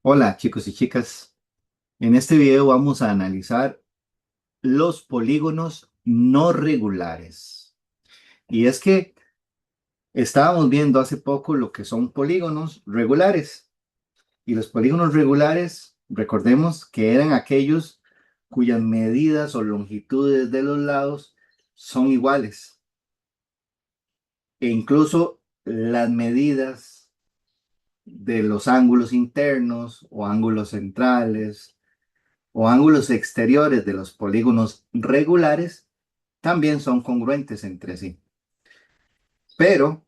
Hola chicos y chicas, en este video vamos a analizar los polígonos no regulares. Y es que estábamos viendo hace poco lo que son polígonos regulares. Y los polígonos regulares, recordemos que eran aquellos cuyas medidas o longitudes de los lados son iguales. E incluso las medidas de los ángulos internos o ángulos centrales o ángulos exteriores de los polígonos regulares también son congruentes entre sí. Pero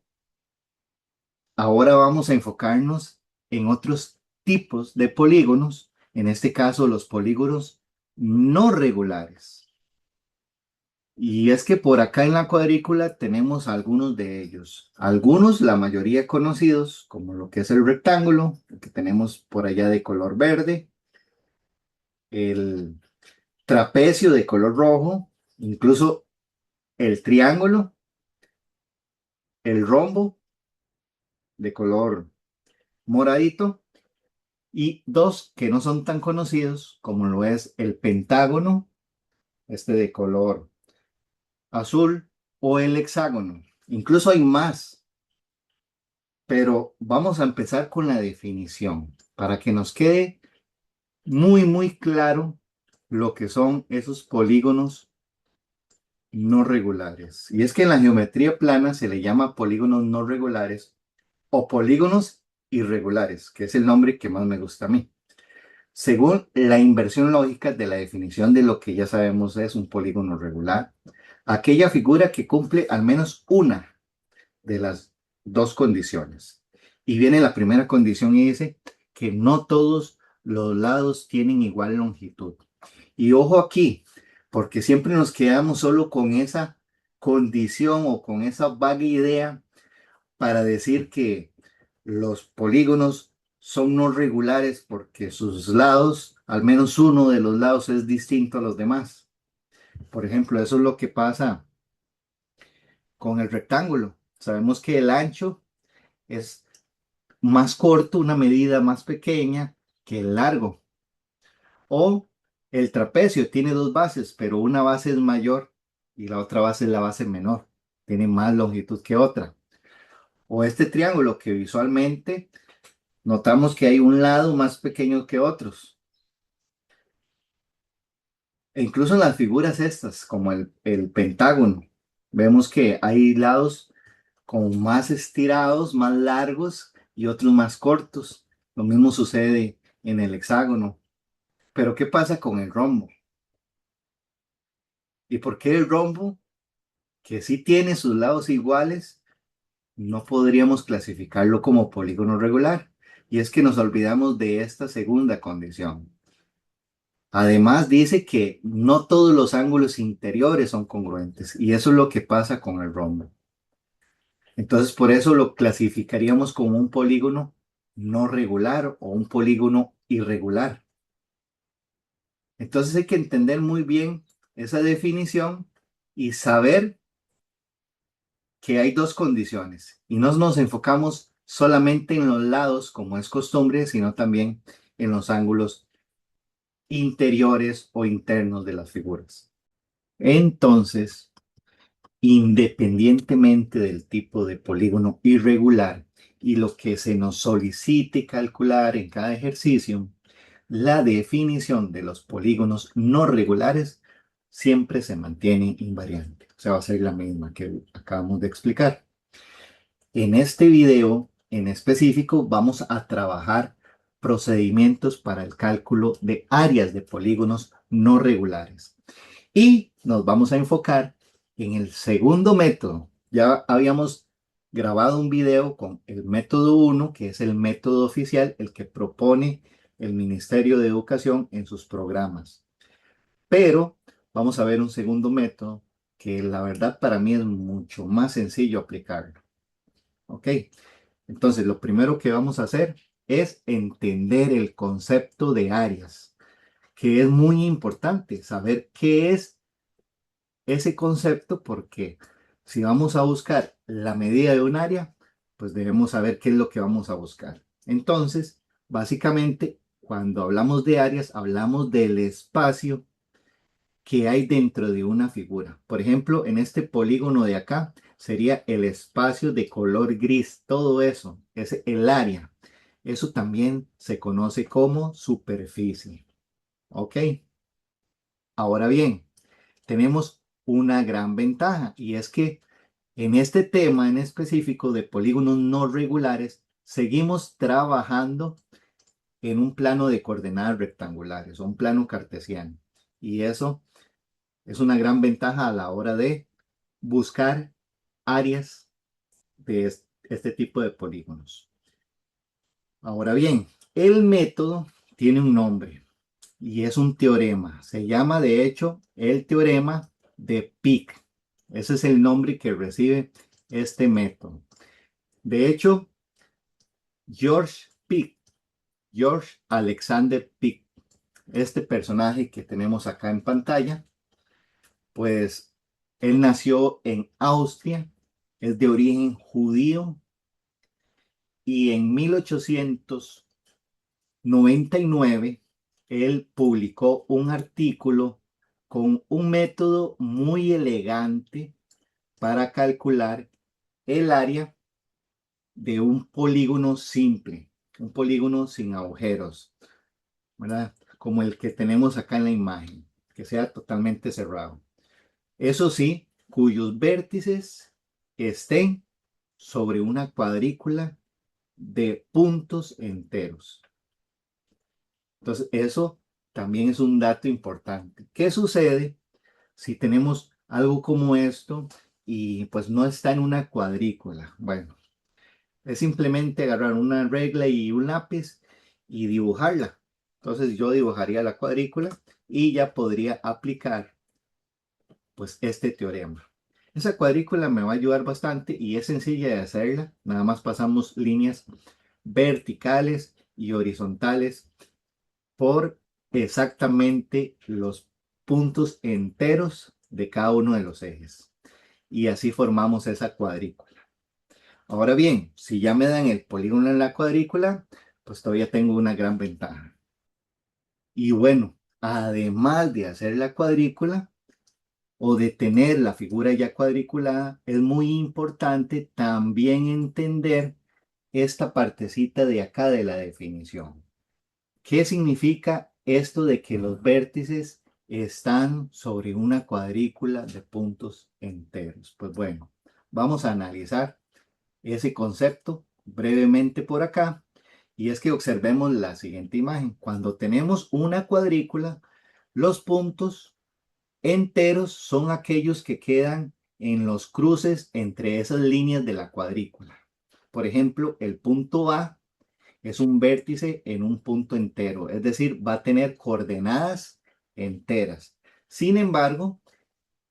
ahora vamos a enfocarnos en otros tipos de polígonos, en este caso los polígonos no regulares. Y es que por acá en la cuadrícula tenemos algunos de ellos. Algunos, la mayoría conocidos, como lo que es el rectángulo, el que tenemos por allá de color verde, el trapecio de color rojo, incluso el triángulo, el rombo de color moradito y dos que no son tan conocidos como lo es el pentágono, este de color azul, o el hexágono. Incluso hay más, pero vamos a empezar con la definición para que nos quede muy claro lo que son esos polígonos no regulares. Y es que en la geometría plana se le llama polígonos no regulares o polígonos irregulares, que es el nombre que más me gusta a mí. Según la inversión lógica de la definición de lo que ya sabemos es un polígono regular, aquella figura que cumple al menos una de las dos condiciones. Y viene la primera condición y dice que no todos los lados tienen igual longitud. Y ojo aquí, porque siempre nos quedamos solo con esa condición o con esa vaga idea para decir que los polígonos son no regulares porque sus lados, al menos uno de los lados es distinto a los demás. Por ejemplo, eso es lo que pasa con el rectángulo. Sabemos que el ancho es más corto, una medida más pequeña que el largo. O el trapecio tiene dos bases, pero una base es mayor y la otra base es la base menor. Tiene más longitud que otra. O este triángulo que visualmente notamos que hay un lado más pequeño que otros. E incluso en las figuras estas, como el pentágono, vemos que hay lados como más estirados, más largos y otros más cortos. Lo mismo sucede en el hexágono. Pero ¿qué pasa con el rombo? ¿Y por qué el rombo, que sí tiene sus lados iguales, no podríamos clasificarlo como polígono regular? Y es que nos olvidamos de esta segunda condición. Además, dice que no todos los ángulos interiores son congruentes y eso es lo que pasa con el rombo. Entonces, por eso lo clasificaríamos como un polígono no regular o un polígono irregular. Entonces hay que entender muy bien esa definición y saber que hay dos condiciones y no nos enfocamos solamente en los lados como es costumbre, sino también en los ángulos interiores o internos de las figuras. Entonces, independientemente del tipo de polígono irregular y lo que se nos solicite calcular en cada ejercicio, la definición de los polígonos no regulares siempre se mantiene invariante. O sea, va a ser la misma que acabamos de explicar. En este video en específico vamos a trabajar procedimientos para el cálculo de áreas de polígonos no regulares. Y nos vamos a enfocar en el segundo método. Ya habíamos grabado un video con el método 1, que es el método oficial, el que propone el Ministerio de Educación en sus programas. Pero vamos a ver un segundo método que la verdad para mí es mucho más sencillo aplicarlo. ¿Ok? Entonces, lo primero que vamos a hacer es entender el concepto de áreas, que es muy importante saber qué es ese concepto porque si vamos a buscar la medida de un área, pues debemos saber qué es lo que vamos a buscar. Entonces, básicamente, Cuando hablamos de áreas, hablamos del espacio que hay dentro de una figura. Por ejemplo, en este polígono de acá sería el espacio de color gris. Todo eso es el área. Eso también se conoce como superficie. ¿Ok? Ahora bien, tenemos una gran ventaja y es que en este tema en específico de polígonos no regulares, seguimos trabajando en un plano de coordenadas rectangulares o un plano cartesiano. Y eso es una gran ventaja a la hora de buscar áreas de este tipo de polígonos. Ahora bien, el método tiene un nombre y es un teorema. Se llama de hecho el teorema de Pick. Ese es el nombre que recibe este método. De hecho, George Pick, George Alexander Pick, este personaje que tenemos acá en pantalla, pues él nació en Austria, es de origen judío y en 1899 él publicó un artículo con un método muy elegante para calcular el área de un polígono simple, un polígono sin agujeros, ¿verdad? Como el que tenemos acá en la imagen, que sea totalmente cerrado. Eso sí, cuyos vértices estén sobre una cuadrícula de puntos enteros. Entonces, eso también es un dato importante. ¿Qué sucede si tenemos algo como esto y pues no está en una cuadrícula? Bueno, es simplemente agarrar una regla y un lápiz y dibujarla. Entonces yo dibujaría la cuadrícula y ya podría aplicar pues este teorema. Esa cuadrícula me va a ayudar bastante y es sencilla de hacerla. Nada más pasamos líneas verticales y horizontales por exactamente los puntos enteros de cada uno de los ejes. Y así formamos esa cuadrícula. Ahora bien, si ya me dan el polígono en la cuadrícula, pues todavía tengo una gran ventaja. Y bueno, además de hacer la cuadrícula o de tener la figura ya cuadriculada, es muy importante también entender esta partecita de acá de la definición. ¿Qué significa esto de que los vértices están sobre una cuadrícula de puntos enteros? Pues bueno, vamos a analizar ese concepto brevemente por acá. Y es que observemos la siguiente imagen. Cuando tenemos una cuadrícula, los puntos enteros son aquellos que quedan en los cruces entre esas líneas de la cuadrícula. Por ejemplo, el punto A es un vértice en un punto entero, es decir, va a tener coordenadas enteras. Sin embargo,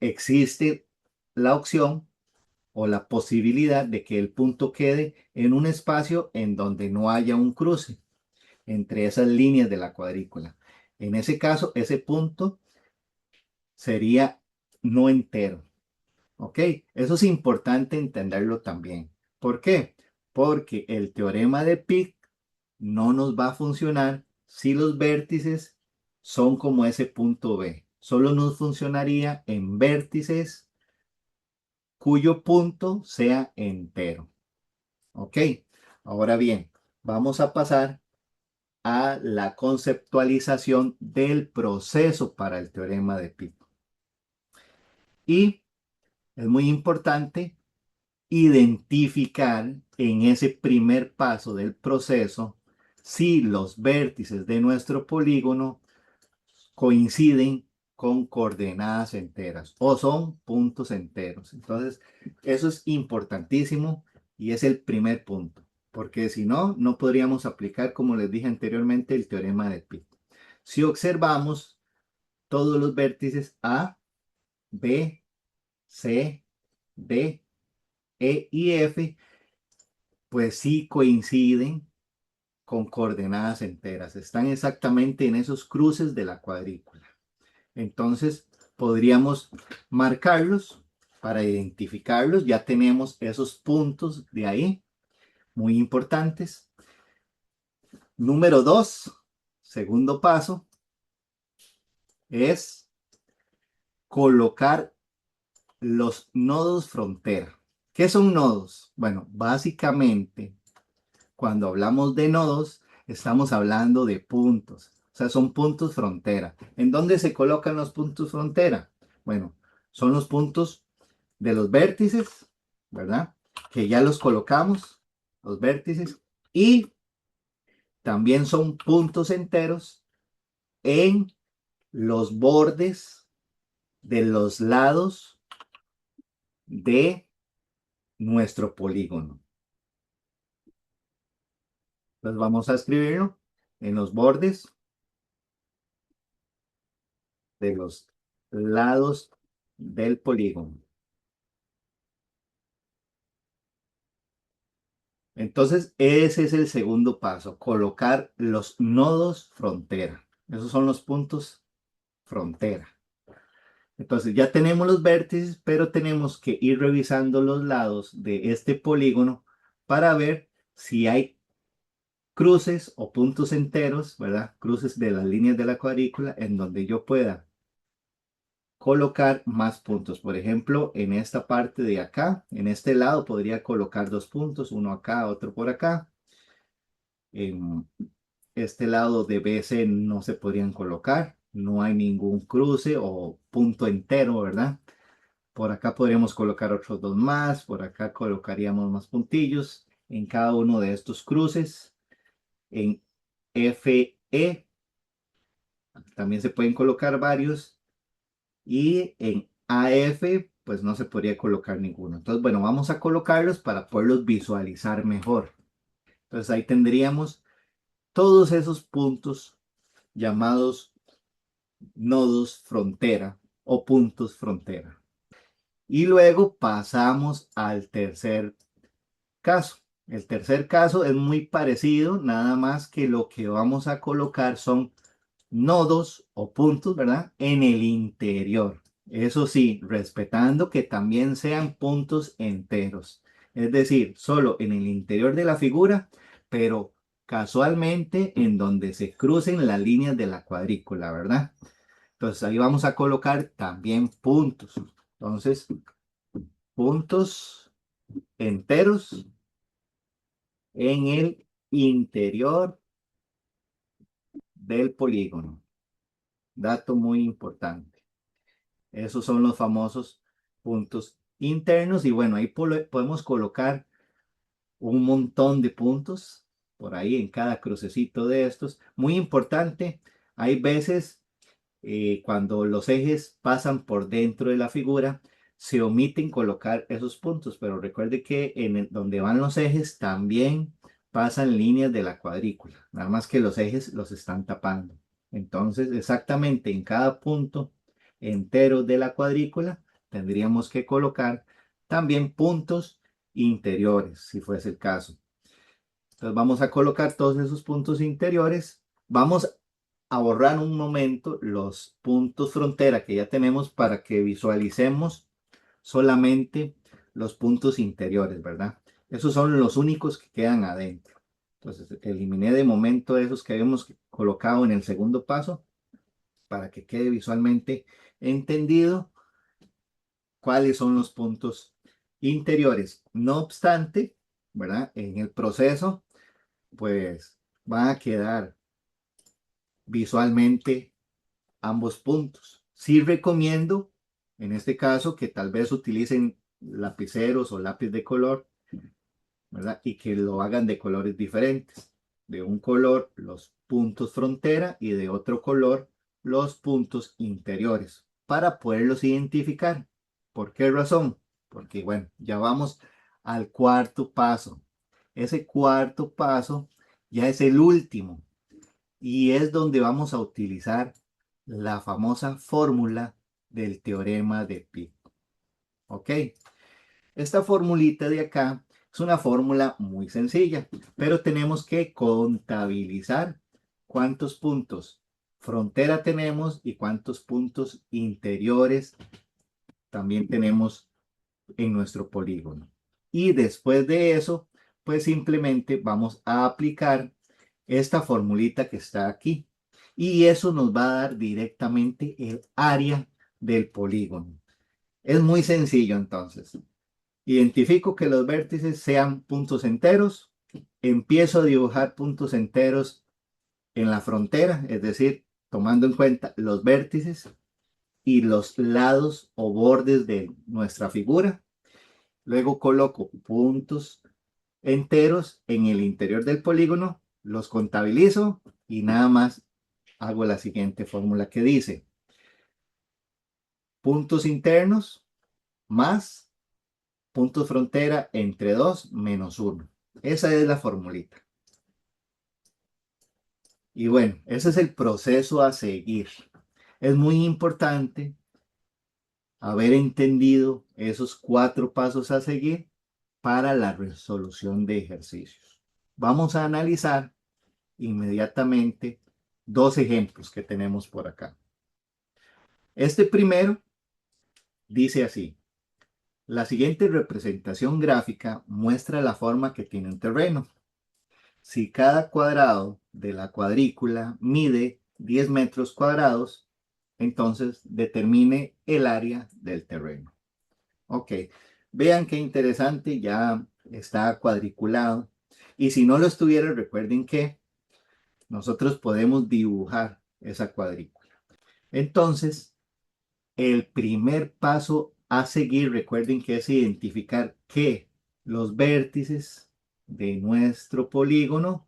existe la opción o la posibilidad de que el punto quede en un espacio en donde no haya un cruce entre esas líneas de la cuadrícula. En ese caso, ese punto sería no entero. ¿Ok? Eso es importante entenderlo también. ¿Por qué? Porque el teorema de Pick no nos va a funcionar si los vértices son como ese punto B. Solo nos funcionaría en vértices cuyo punto sea entero. ¿Ok? Ahora bien, vamos a pasar a la conceptualización del proceso para el teorema de Pick. Y es muy importante identificar en ese primer paso del proceso si los vértices de nuestro polígono coinciden con coordenadas enteras o son puntos enteros. Entonces, eso es importantísimo y es el primer punto, porque si no, no podríamos aplicar, como les dije anteriormente, el teorema de Pick. Si observamos todos los vértices A, B, C, D, E y F, pues sí coinciden con coordenadas enteras. Están exactamente en esos cruces de la cuadrícula. Entonces, podríamos marcarlos para identificarlos. Ya tenemos esos puntos de ahí, muy importantes. Número 2, segundo paso es colocar los nodos frontera. ¿Qué son nodos? Bueno, básicamente, cuando hablamos de nodos, estamos hablando de puntos. O sea, son puntos frontera. ¿En dónde se colocan los puntos frontera? Bueno, son los puntos de los vértices, ¿verdad? Que ya los colocamos, los vértices. Y también son puntos enteros en los bordes de los lados de nuestro polígono. Entonces vamos a escribirlo en los bordes de los lados del polígono. Entonces, ese es el segundo paso, colocar los nodos frontera. Esos son los puntos frontera. Entonces, ya tenemos los vértices, pero tenemos que ir revisando los lados de este polígono para ver si hay cruces o puntos enteros, ¿verdad? Cruces de las líneas de la cuadrícula en donde yo pueda colocar más puntos. Por ejemplo, en esta parte de acá, en este lado, podría colocar dos puntos, uno acá, otro por acá. En este lado de BC no se podrían colocar, no hay ningún cruce o punto entero, ¿verdad? Por acá podríamos colocar otros dos más, por acá colocaríamos más puntillos en cada uno de estos cruces. En FE también se pueden colocar varios y en AF pues no se podría colocar ninguno. Entonces, bueno, vamos a colocarlos para poderlos visualizar mejor. Entonces ahí tendríamos todos esos puntos llamados nodos frontera o puntos frontera. Y luego pasamos al tercer caso. El tercer caso es muy parecido, nada más que lo que vamos a colocar son nodos o puntos, ¿verdad? En el interior. Eso sí, respetando que también sean puntos enteros. Es decir, solo en el interior de la figura, pero casualmente en donde se crucen las líneas de la cuadrícula, ¿verdad? Entonces ahí vamos a colocar también puntos. Entonces, puntos enteros en el interior del polígono. Dato muy importante. Esos son los famosos puntos internos y bueno, ahí podemos colocar un montón de puntos por ahí en cada crucecito de estos. Muy importante, hay veces cuando los ejes pasan por dentro de la figura, se omiten colocar esos puntos, pero recuerde que donde van los ejes también pasan líneas de la cuadrícula, nada más que los ejes los están tapando. Entonces, exactamente en cada punto entero de la cuadrícula tendríamos que colocar también puntos interiores, si fuese el caso. Entonces vamos a colocar todos esos puntos interiores. Vamos a borrar un momento los puntos frontera que ya tenemos para que visualicemos solamente los puntos interiores, ¿verdad? Esos son los únicos que quedan adentro. Entonces eliminé de momento esos que habíamos colocado en el segundo paso para que quede visualmente entendido cuáles son los puntos interiores. No obstante, ¿verdad? En el proceso, pues van a quedar visualmente ambos puntos. Sí recomiendo, en este caso, que tal vez utilicen lapiceros o lápiz de color, ¿verdad? Y que lo hagan de colores diferentes. De un color los puntos frontera y de otro color los puntos interiores para poderlos identificar. ¿Por qué razón? Porque, bueno, ya vamos al cuarto paso. Ese cuarto paso ya es el último y es donde vamos a utilizar la famosa fórmula del teorema de Pi. ¿Ok? Esta formulita de acá es una fórmula muy sencilla, pero tenemos que contabilizar cuántos puntos frontera tenemos y cuántos puntos interiores también tenemos en nuestro polígono. Y después de eso, pues simplemente vamos a aplicar esta formulita que está aquí. y eso nos va a dar directamente el área del polígono. Es muy sencillo entonces. Identifico que los vértices sean puntos enteros, empiezo a dibujar puntos enteros en la frontera, es decir, tomando en cuenta los vértices y los lados o bordes de nuestra figura. Luego coloco puntos enteros en el interior del polígono, los contabilizo y nada más hago la siguiente fórmula que dice puntos internos más puntos frontera entre 2 menos 1. Esa es la formulita. Y bueno, ese es el proceso a seguir. Es muy importante haber entendido esos 4 pasos a seguir para la resolución de ejercicios. Vamos a analizar inmediatamente 2 ejemplos que tenemos por acá. Este primero dice así: la siguiente representación gráfica muestra la forma que tiene un terreno. Si cada cuadrado de la cuadrícula mide 10 metros cuadrados, entonces determine el área del terreno. Ok, vean qué interesante, ya está cuadriculado. Y si no lo estuviera, recuerden que nosotros podemos dibujar esa cuadrícula. Entonces, el primer paso a seguir, recuerden que es identificar que los vértices de nuestro polígono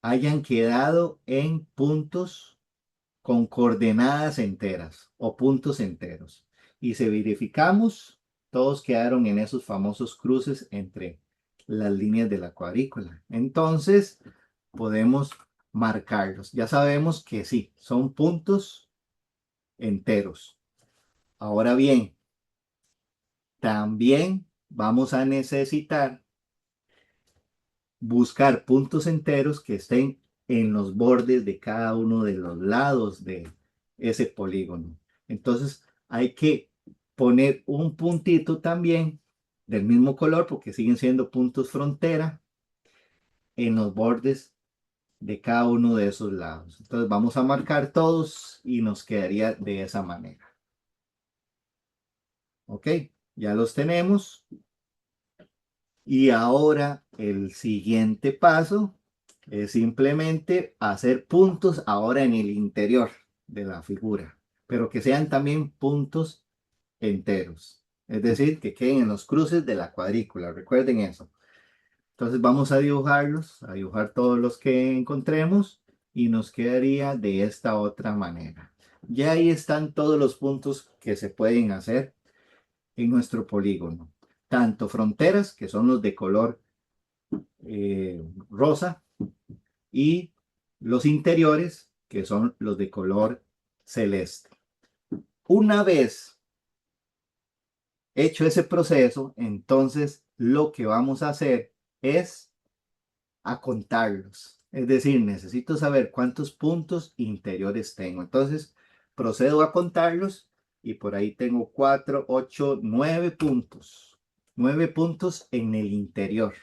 hayan quedado en puntos con coordenadas enteras o puntos enteros. Y si verificamos, todos quedaron en esos famosos cruces entre las líneas de la cuadrícula. Entonces, podemos marcarlos. Ya sabemos que sí, son puntos enteros. Ahora bien, también vamos a necesitar buscar puntos enteros que estén en los bordes de cada uno de los lados de ese polígono. Entonces hay que poner un puntito también del mismo color, porque siguen siendo puntos frontera, en los bordes de cada uno de esos lados. Entonces vamos a marcar todos y nos quedaría de esa manera. Ok, ya los tenemos. Y ahora el siguiente paso es simplemente hacer puntos ahora en el interior de la figura, pero que sean también puntos enteros. Es decir, que queden en los cruces de la cuadrícula. Recuerden eso. Entonces vamos a dibujarlos, a dibujar todos los que encontremos y nos quedaría de esta otra manera. Ya ahí están todos los puntos que se pueden hacer en nuestro polígono. Tanto fronteras, que son los de color rosa, y los interiores, que son los de color celeste. Una vez hecho ese proceso, entonces lo que vamos a hacer es a contarlos. Es decir, necesito saber cuántos puntos interiores tengo. Entonces, procedo a contarlos y por ahí tengo 4, 8, 9 puntos. 9 puntos en el interior.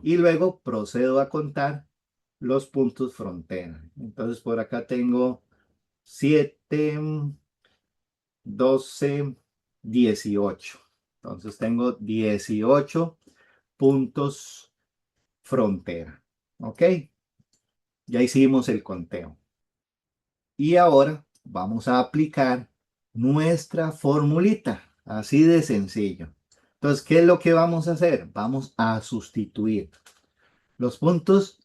Y luego procedo a contar los puntos frontera. Entonces por acá tengo 7, 12, 18. Entonces tengo 18 puntos frontera. ¿Ok? Ya hicimos el conteo. Y ahora vamos a aplicar nuestra formulita. Así de sencillo. Entonces, ¿qué es lo que vamos a hacer? Vamos a sustituir los puntos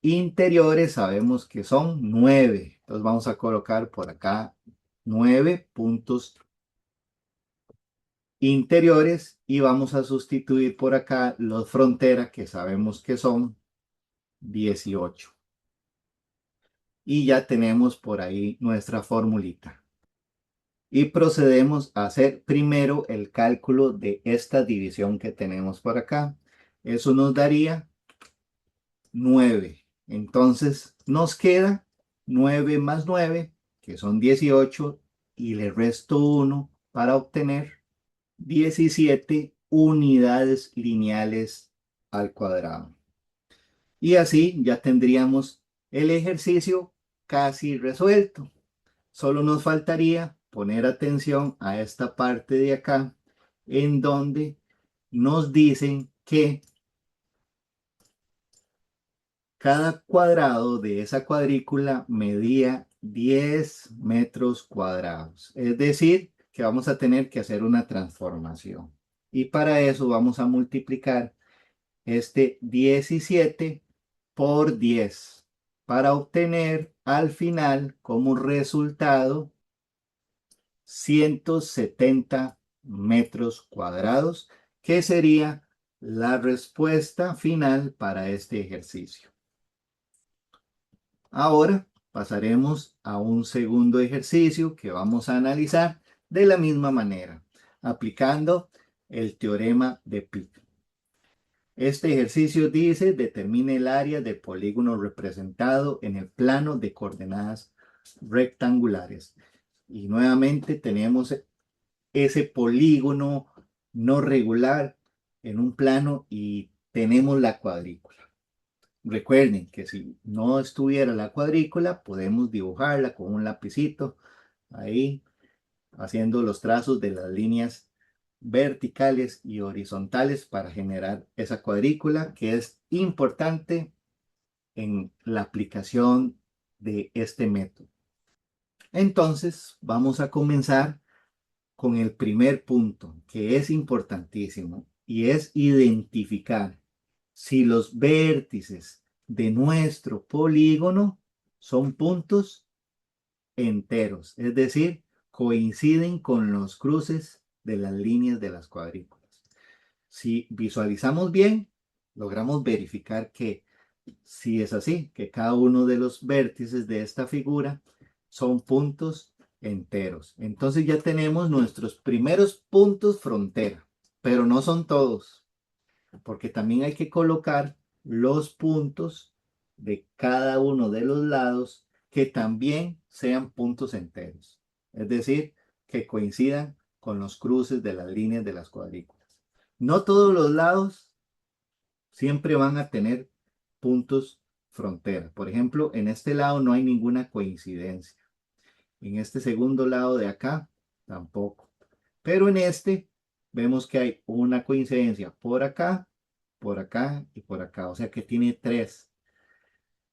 interiores, sabemos que son 9. Entonces vamos a colocar por acá 9 puntos interiores y vamos a sustituir por acá los fronteras que sabemos que son 18. Y ya tenemos por ahí nuestra formulita. Y procedemos a hacer primero el cálculo de esta división que tenemos por acá. Eso nos daría 9. Entonces nos queda 9 más 9, que son 18, y le resto 1 para obtener 17 unidades lineales al cuadrado. Y así ya tendríamos el ejercicio casi resuelto. Solo nos faltaría poner atención a esta parte de acá, en donde nos dicen que cada cuadrado de esa cuadrícula medía 10 metros cuadrados. Es decir, que vamos a tener que hacer una transformación. Y para eso vamos a multiplicar este 17 por 10 para obtener al final como resultado 170 metros cuadrados, que sería la respuesta final para este ejercicio. Ahora pasaremos a un segundo ejercicio que vamos a analizar de la misma manera, aplicando el teorema de Pi. Este ejercicio dice: determine el área del polígono representado en el plano de coordenadas rectangulares. Y nuevamente tenemos ese polígono no regular en un plano y tenemos la cuadrícula. Recuerden que si no estuviera la cuadrícula, podemos dibujarla con un lapicito ahí, haciendo los trazos de las líneas verticales y horizontales para generar esa cuadrícula, que es importante en la aplicación de este método. Entonces, vamos a comenzar con el primer punto, que es importantísimo, y es identificar si los vértices de nuestro polígono son puntos enteros, es decir, coinciden con los cruces de las líneas de las cuadrículas. Si visualizamos bien, logramos verificar que si es así, que cada uno de los vértices de esta figura son puntos enteros. Entonces ya tenemos nuestros primeros puntos frontera, pero no son todos, porque también hay que colocar los puntos de cada uno de los lados que también sean puntos enteros, es decir, que coincidan con los cruces de las líneas de las cuadrículas. No todos los lados siempre van a tener puntos frontera. Por ejemplo, en este lado no hay ninguna coincidencia. En este segundo lado de acá tampoco. Pero en este vemos que hay una coincidencia por acá y por acá. O sea que tiene tres.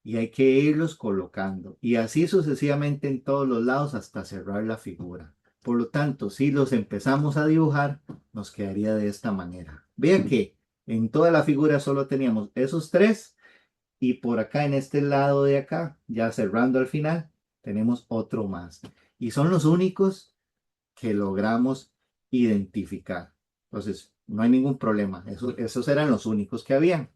Y hay que irlos colocando. Y así sucesivamente en todos los lados hasta cerrar la figura. Por lo tanto, si los empezamos a dibujar, nos quedaría de esta manera. Vean que en toda la figura solo teníamos esos tres. Y por acá en este lado de acá, ya cerrando al final, tenemos otro más. Y son los únicos que logramos identificar. Entonces, no hay ningún problema. Esos eran los únicos que habían.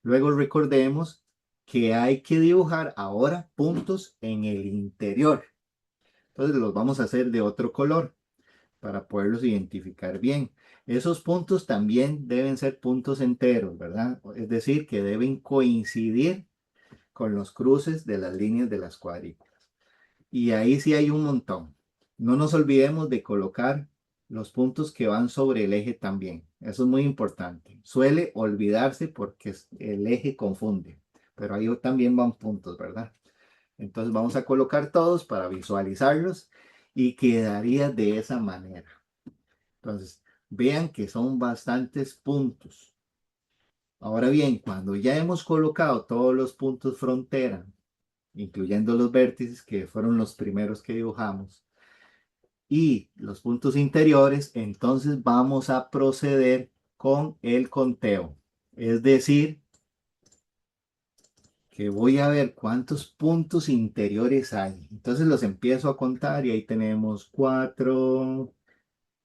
Luego recordemos que hay que dibujar ahora puntos en el interior. Entonces los vamos a hacer de otro color para poderlos identificar bien. Esos puntos también deben ser puntos enteros, ¿verdad? Es decir, que deben coincidir con los cruces de las líneas de las cuadrículas. Y ahí sí hay un montón. No nos olvidemos de colocar los puntos que van sobre el eje también. Eso es muy importante. Suele olvidarse porque el eje confunde, pero ahí también van puntos, ¿verdad? Entonces vamos a colocar todos para visualizarlos y quedaría de esa manera. Entonces, vean que son bastantes puntos. Ahora bien, cuando ya hemos colocado todos los puntos frontera, incluyendo los vértices que fueron los primeros que dibujamos, y los puntos interiores, entonces vamos a proceder con el conteo. Es decir, que voy a ver cuántos puntos interiores hay. Entonces los empiezo a contar y ahí tenemos 4,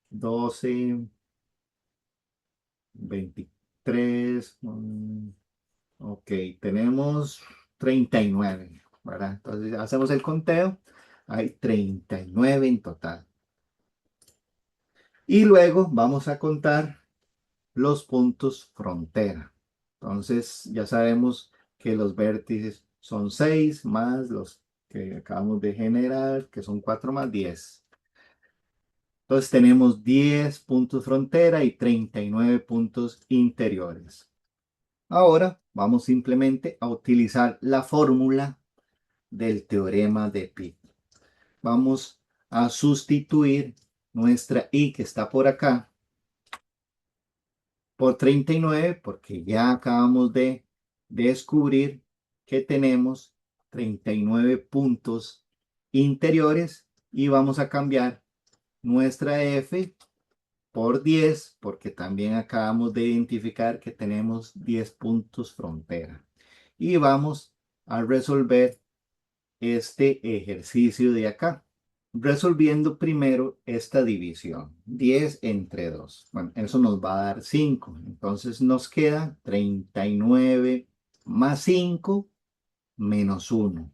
12, 23. Ok, tenemos 39, ¿verdad? Entonces hacemos el conteo. Hay 39 en total. Y luego vamos a contar los puntos frontera. Entonces ya sabemos que los vértices son 6 más los que acabamos de generar, que son 4 más 10. Entonces tenemos 10 puntos frontera y 39 puntos interiores. Ahora vamos simplemente a utilizar la fórmula del teorema de pi. Vamos a sustituir nuestra y que está por acá por 39 porque ya acabamos de descubrir que tenemos 39 puntos interiores y vamos a cambiar nuestra f por 10 porque también acabamos de identificar que tenemos 10 puntos frontera. Y vamos a resolver este ejercicio de acá. Resolviendo primero esta división, 10 entre 2. Bueno, eso nos va a dar 5. Entonces nos queda 39 más 5 menos 1.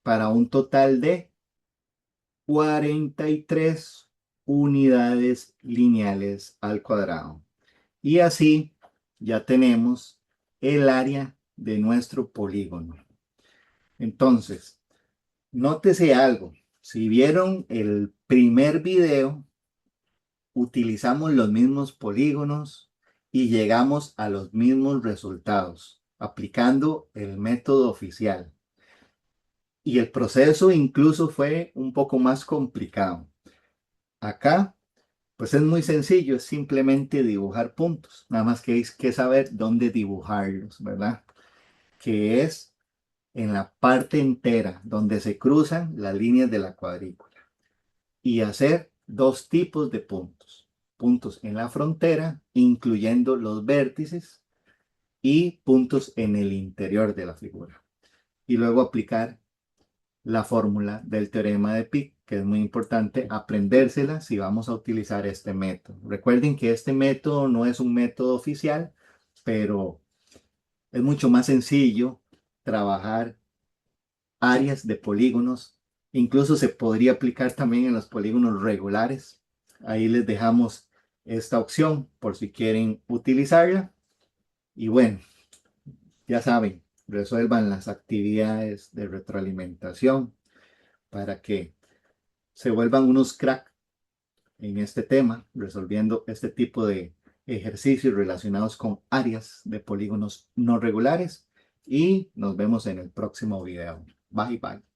Para un total de 43 unidades lineales al cuadrado. Y así ya tenemos el área de nuestro polígono. Entonces, nótese algo. Si vieron el primer video, utilizamos los mismos polígonos y llegamos a los mismos resultados, aplicando el método oficial. Y el proceso incluso fue un poco más complicado. Acá, pues es muy sencillo, es simplemente dibujar puntos. Nada más que hay que saber dónde dibujarlos, ¿verdad? Que es en la parte entera, donde se cruzan las líneas de la cuadrícula. Y hacer dos tipos de puntos. Puntos en la frontera, incluyendo los vértices, y puntos en el interior de la figura. Y luego aplicar la fórmula del teorema de Pi, que es muy importante aprendérsela si vamos a utilizar este método. Recuerden que este método no es un método oficial, pero es mucho más sencillo trabajar áreas de polígonos. Incluso se podría aplicar también en los polígonos regulares. Ahí les dejamos esta opción por si quieren utilizarla. Y bueno, ya saben, resuelvan las actividades de retroalimentación para que se vuelvan unos crack en este tema, resolviendo este tipo de ejercicios relacionados con áreas de polígonos no regulares. Y nos vemos en el próximo video. Bye bye.